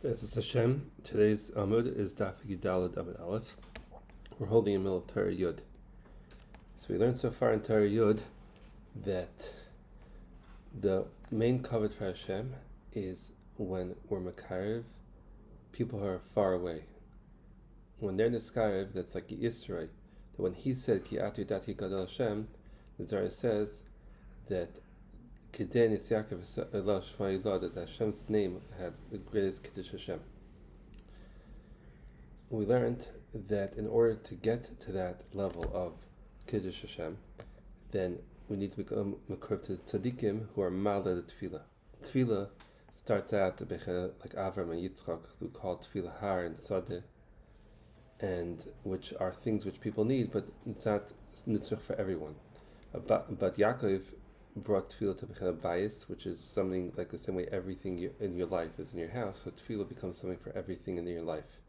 Bezos Hashem. Today's Amud is Daf Yudalad Amud Aleph. We're holding in the middle of Torah Yud. So we learned so far in Torah Yud that the main covet for Hashem is when we're Makarev, people who are far away. When they're Niskarev, that's like Yisroi. That when he said Ki Atu Dati Gadol Hashem, the Zohar says that that Hashem's name had the greatest Kiddush Hashem. We learned that in order to get to that level of Kiddush Hashem, then we need to become Makurv to Tzadikim who are Ma'ala the Tefillah. Tefillah starts out like Avram and Yitzchak, who call Tefillah Har and Sadeh, and which are things which people need, but it's not nitzrach for everyone. But Yaakov brought tefillah to Bechel Bayis, which is something like the same way everything in your life is in your house. So tefillah becomes something for everything in your life.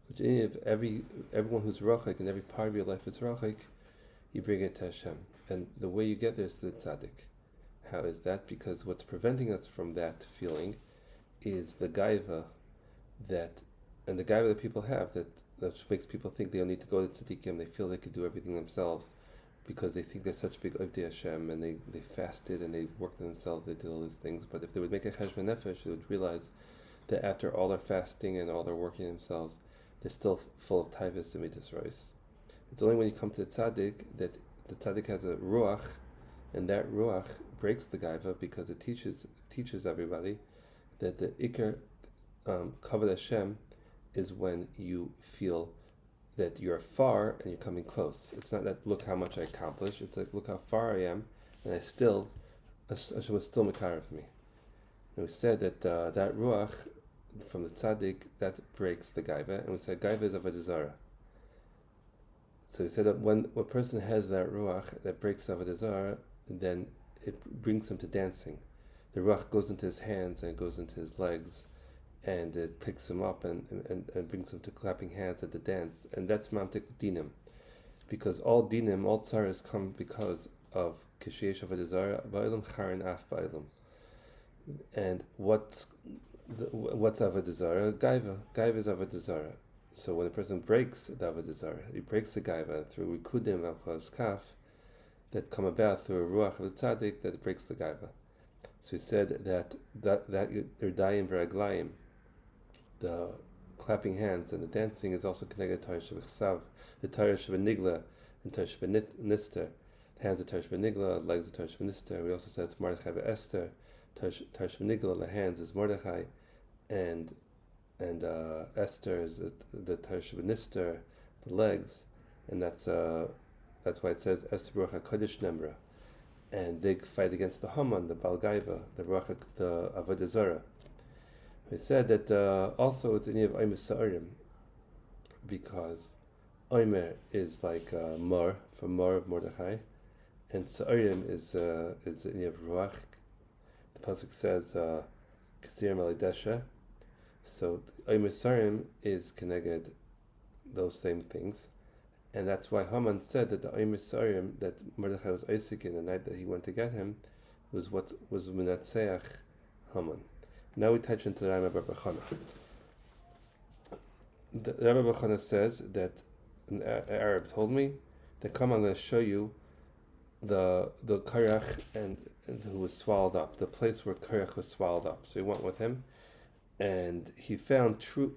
Which if everyone who's rachik and every part of your life is rachik, you bring it to Hashem. And the way you get there is the tzaddik. How is that? Because what's preventing us from that feeling is the gaiva and the gaiva that people have that makes people think they don't need to go to tzaddikim. They feel they could do everything themselves, because they think they're such big Ovdei Hashem, and they fasted and they worked on themselves, they did all these things. But if they would make a cheshbon nefesh, they would realize that after all their fasting and all their working themselves, they're still full of taivas and midas rois. It's only when you come to the tzaddik that the tzaddik has a ruach, and that ruach breaks the gaiva, because it teaches everybody that the ikar kavod Hashem is when you feel that you're far and you're coming close. It's not that look how much I accomplished. It's like look how far I am, and Hashem was still mekar of me. And we said that that ruach from the tzaddik that breaks the gaiva, and we said gaiva is avodah zarah. So we said that when a person has that ruach that breaks avodah zarah, then it brings him to dancing. The ruach goes into his hands and it goes into his legs, and it picks him up and brings him to clapping hands at the dance. And that's mamtik dinim. Because all dinim, all tzaras come because of kisheyesh avodah zarah, ba'ilam charin af ba'ilam. And what's avodah zarah? Gaiva. Gaiva is avodah zarah. So when a person breaks the avodah zarah, he breaks the gaiva through rikudim v'achos kaf that come about through a ruach of the tzaddik that breaks the gaiva. So he said that yerdayim v'raglayim, the clapping hands and the dancing, is also connected to Torah Shebechsav, the Torah Shebenigla and Torah Shebenister. Hands of Torah Shebenigla, legs of Torah Shebenister. We also said it's Mordechai Esther. Torah Shebenigla, the hands is Mordechai, and Esther is the Torah Shebenister, the legs, and that's why it says Es Ruach HaKodesh Nemra. And they fight against the Haman, the Balgaiva, the Avodah Zarah. We said that also it's in of Omer Sa'arim, because Omer is like Mor, from Mor of Mordechai, and Sa'arim is in of Ruach. The pasuk says Kasir Malidesha. So Omer Sa'arim is connected those same things. And that's why Haman said that the Omer Sa'arim that Mordechai was Isaac in the night that he went to get him was Menatseach Haman. Now we touch into the Rabbi Bechana. The Rabbi Bechana says that an Arab told me that come, I'm going to show you the Karach and who was swallowed up, the place where Karach was swallowed up. So he went with him, and he found two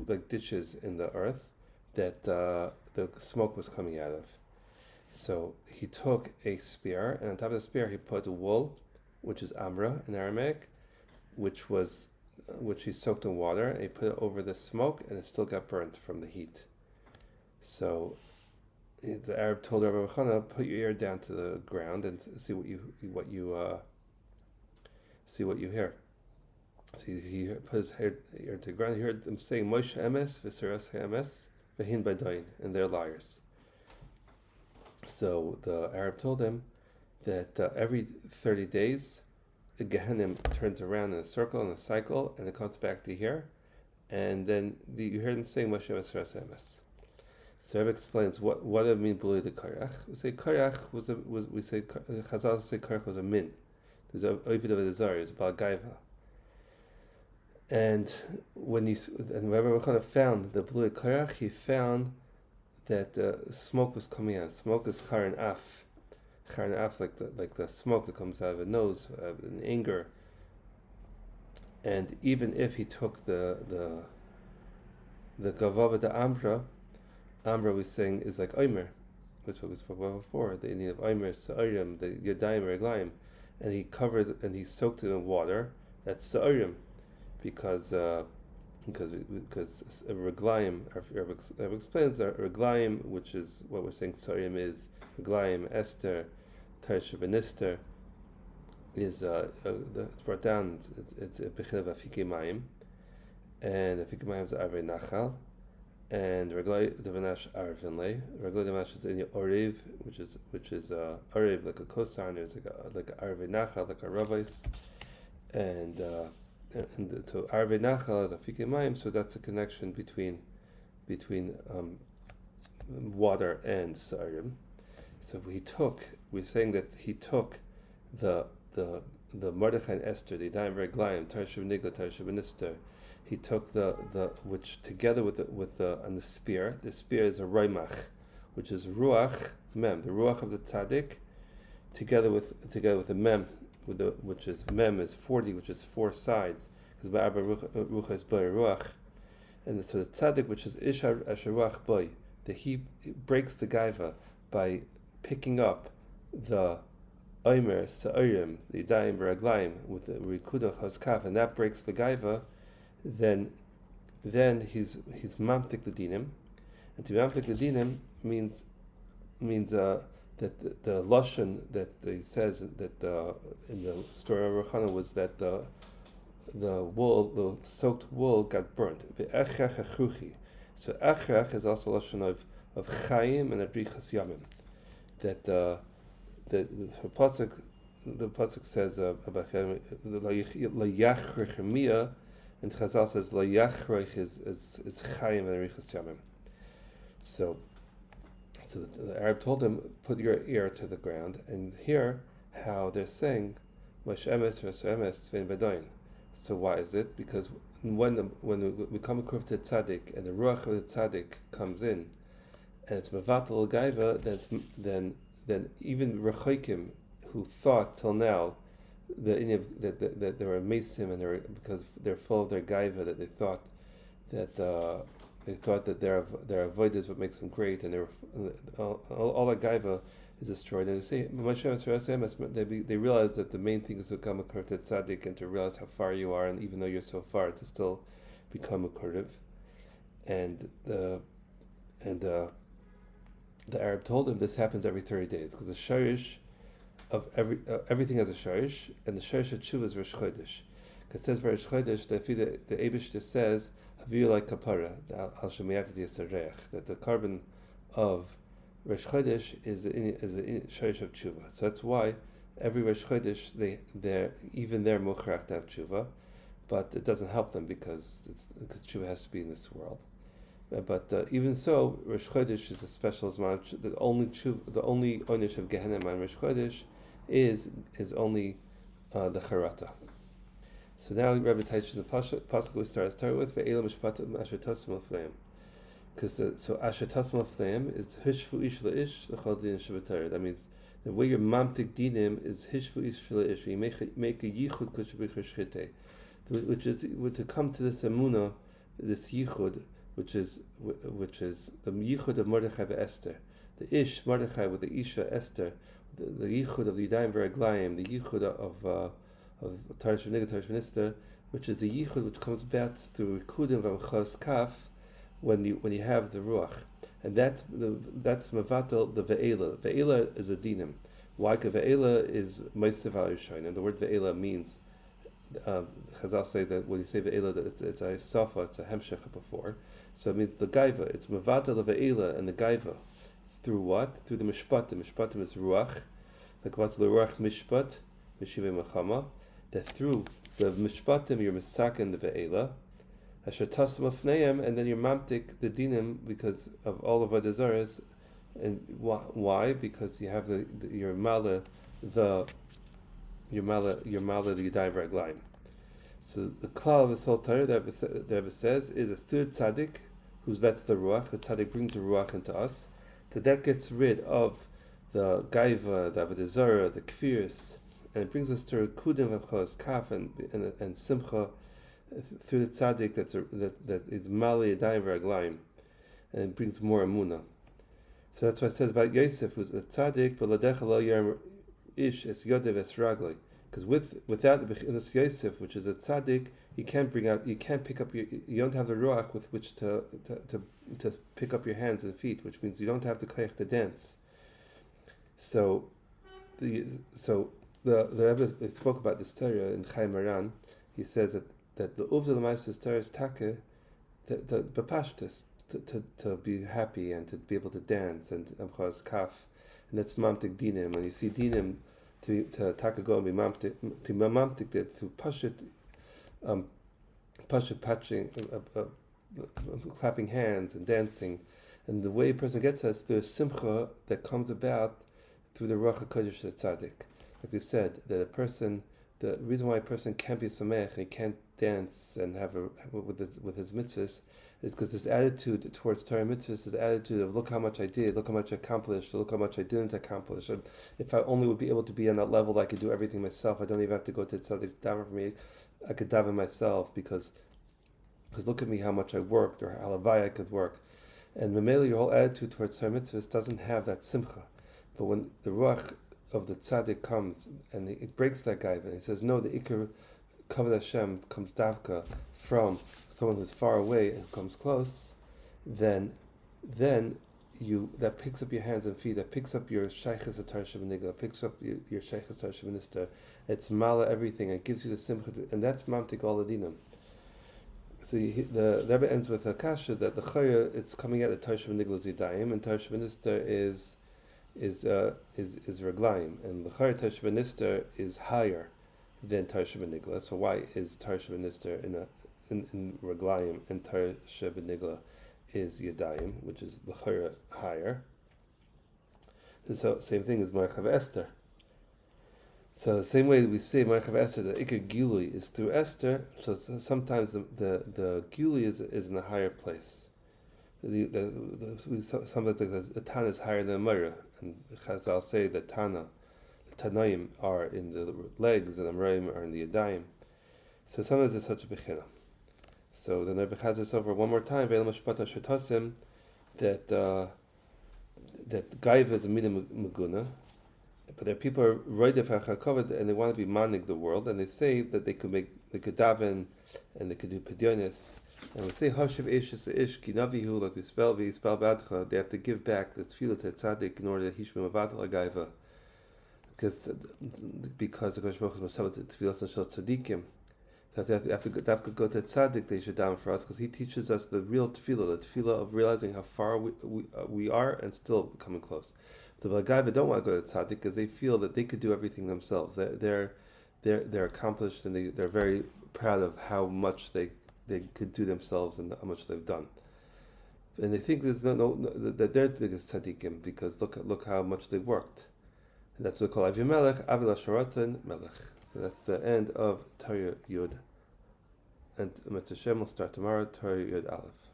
like ditches in the earth that the smoke was coming out of. So he took a spear, and on top of the spear he put wool, which is amra in Aramaic, which he soaked in water, and he put it over the smoke, and it still got burnt from the heat. So the Arab told Rabbi Chana, put your ear down to the ground and see what you hear. So he put his ear to the ground. He heard them saying Moshe emes v'seras emes v'hin b'dayin, and they're liars. So the Arab told him that every 30 days the Gehenim turns around in a circle, in a cycle, and it comes back to here, and then you hear them saying Moshe emes v'seras emes. So Rebbe explains what it means below the Karach. We say Karach Chazal say Karach was a min. There's a Ovid of the Zar, it's about Gaiva. And Rabbi Yochanan found the blue karach, he found that smoke was coming out. Smoke is charan af, like the smoke that comes out of a nose in anger. And even if he took the gavava de Amra we're saying is like Omer, which is what we spoke about before, the Indian of Omer, Sa'arim, the Yadayim, Reglaim, and he soaked it in water. That's Sa'arim, because Reglaim, Rabbi explains that Reglaim, which is what we're saying Sa'arim is, Reglaim, Esther, Tarsha Benister, is it's brought down. It's a Bechin of Afike Mayim, and Afike Mayim is Arvei Nachal, and Reglai Devanash Arvinle. Reglai Devanash is in Orev, which is Orev like a kosan, it's like a Arvei Nachal, like a rabbis, and so Arvei Nachal is Afike Mayim. So that's a connection between water and Sarim. So we're saying that he took the Mordechai and Esther, the Yadayim Reglaim, Tarshuv Nigla, Tarshuv Benister. He took the which together with the on the spear. The spear is a Raimach, which is Ruach Mem, the Ruach of the Tzaddik, together with the Mem, which is Mem is 40, which is 4 sides, because by Abba Ruach is Boy Ruach, and so the Tzaddik, which is Ishar Asher Ruach Boy, that he breaks the Gaiva by picking up the Omer, Sa'arim, the Yadayim Raglaim, with the Rikudah Choskaf, and that breaks the Gaiva, then he's Mamtik the Dinim. And to be Mamtik the Dinim means that the Lashon that he says that in the story of Rochana was that the soaked wool got burnt. So Echrach is also Lashon of Chaim and Adrichas Yamim. That the pasuk says about Layachrechemia, and Chazal says Layachrech is Chaim and Adrichas Yamim. So the Arab told him, put your ear to the ground, and hear how they're saying Moshe Emes Rasu Emes Svein Bedoin. So why is it? Because when we come across the tzaddik and the ruach of the tzaddik comes in, and it's mevatel gaiva, then even rechoikim who thought till now that they were mesim and because they're full of their gaiva, that they thought that their avodah is what makes them great, and all that gaiva is destroyed. And they say they realize that the main thing is to become a kurta tzaddik and to realize how far you are, and even though you're so far, to still become a kurtiv. And the Arab told him this happens every 30 days because the shorish of everything has a shorish, and the shorish of tshuva is Rosh Chodesh. It says Rosh Chodesh that the Eibishter says Haviyu like kapara al shemiyat yisarech, that the carbon of Rosh Chodesh is a shorish of tshuva. So that's why every Rosh Chodesh they're mochrach to have tshuva, but it doesn't help them because tshuva has to be in this world. But even so, Rosh Chodesh is a special zman. The only onish of Gehenna on Rosh Chodesh is only the charata. So now Rabbi Taich the pasuk we start with ve'ela mishpatim asher tasma fleim, because so asher tasma fleim is hishfu ish leish l'chol din shabbatar. That means the way your mamtik dinim is hishfu ish leish. You make a yichud kushabich shchite, which is to come to this emuna, this yichud, which is the yichud of Mordechai Esther, the ish Mordechai with the isha Esther, the yichud of the Yadayim Veraglayim, the yichud of Tarshuv Nigla, Tarshuv Benister, which is the yichud which comes back through Rikudim V'Chos Kaf when you have the ruach, and that's mevatel the ve'ela. Ve'ela is a dinim. Why? Because ve'ela is meisav al-yishayin, and the word ve'ela means. Chazal say that when you say ve'ela, that it's a safa, it's a hemshech before. So it means the gaiva. It's mevatel the ve'ela and the gaiva. Through what? Through the mishpatim. Mishpatim is ruach. Like what's the ruach mishpat? Mishivei mechama. That through the mishpatim you're misaken the ve'ela. Asher tasam afneim, and then you're mamtik the dinim because of all of avodah zaros. And why? Because you have your mala the Yadayim Raglaim. So the klal of this whole Torah, the Rebbe says, is a third tzaddik, that's the ruach. The tzaddik brings the ruach into us. That gets rid of the gaiva, the avodah zarah, the kfirs, and it brings us to kudim v'chos kaf and simcha through the tzaddik that is mali yadayim v'raglayim, and it brings more emunah. So that's why it says about Yosef, who's a tzaddik, but ladecha lo yarm ish es yodev es raglay. Because without this Yosef, which is a tzaddik, you can't pick up you don't have the ruach with which to pick up your hands and feet, which means you don't have the koyach to dance. So the Rebbe spoke about this Torah in Chaim Maran. He says that the uvda l'maisa Torah is take the bepashtus to be happy and to be able to dance and amchaz kaf, and that's mamtik dinim. And you see dinim to takago and be mamtik that through pashut patching, clapping hands and dancing, and the way a person gets us through a simcha that comes about through the ruach hakodesh of the tzaddik. Like we said, that the reason why a person can't be samech and he can't dance and have with his mitzvahs is because his attitude towards Torah mitzvahs is the attitude of look how much I did, look how much I accomplished, look how much I didn't accomplish. And if I only would be able to be on that level, I could do everything myself. I don't even have to go to tzaddik daven for me. I could daven myself because look at me how much I worked or how lavai I could work. And memela, your whole attitude towards Torah mitzvahs doesn't have that simcha. But when the ruach of the tzaddik comes and it breaks that guy, and he says, no, the ikar kavod Hashem comes davka from someone who's far away and who comes close, then that picks up your hands and feet, that picks up your shaykhis atar shabaniga, picks up your shaykhis atar shabanistar. It's mala everything. It gives you the simcha, and that's mamtik all adinim. So the Rebbe ends with a kasha that the chaya it's coming out of tar shabanigla zidayim, and tar shabanistar is raglayim, and the chaya tar shabanistar is higher than tar shabanigla. So why is tar shabanistar in raglayim and tar shabanigla is yadayim, which is the chaya higher? And so same thing as Marchav Esther. So the same way we say Marchav Esther, the ikar gilui is through Esther. So sometimes the gilui is in a higher place. Sometimes the Tana is higher than Mara, and Chazal say that the Tanaim are in the legs and the Amraim are in the Yadayim. So sometimes it's such a bechina. So then Rebbe Chazal says over one more time, that Gaiva is a midah meguna, but there are people who are roidef hachakavod and they want to be manig the world, and they say that they could daven and they could do pedionis. And we say Hashiv Eishis Ish Ki Navihu, like we spell Badcha, they have to give back the tefillah to tzaddik in order that he should be Mavatal Agaiva. Because the Kodesh Baruch Hu Masavat Tefillah Shel Tzaddikim. So they have to go to tzaddik, they should down for us, because he teaches us the real tefillah, the tefillah of realizing how far we are and still coming close. The Agaiva don't want to go to tzaddik because they feel that they could do everything themselves. They're accomplished and they're very proud of how much they could do themselves and how much they've done, and they think there's that they're the biggest tzaddikim because look how much they worked, and that's what they call Avimelech Avila Sharatzin Melech. So that's the end of Torah Yud, and Mitzvah Shem will start tomorrow, Torah Yud Aleph.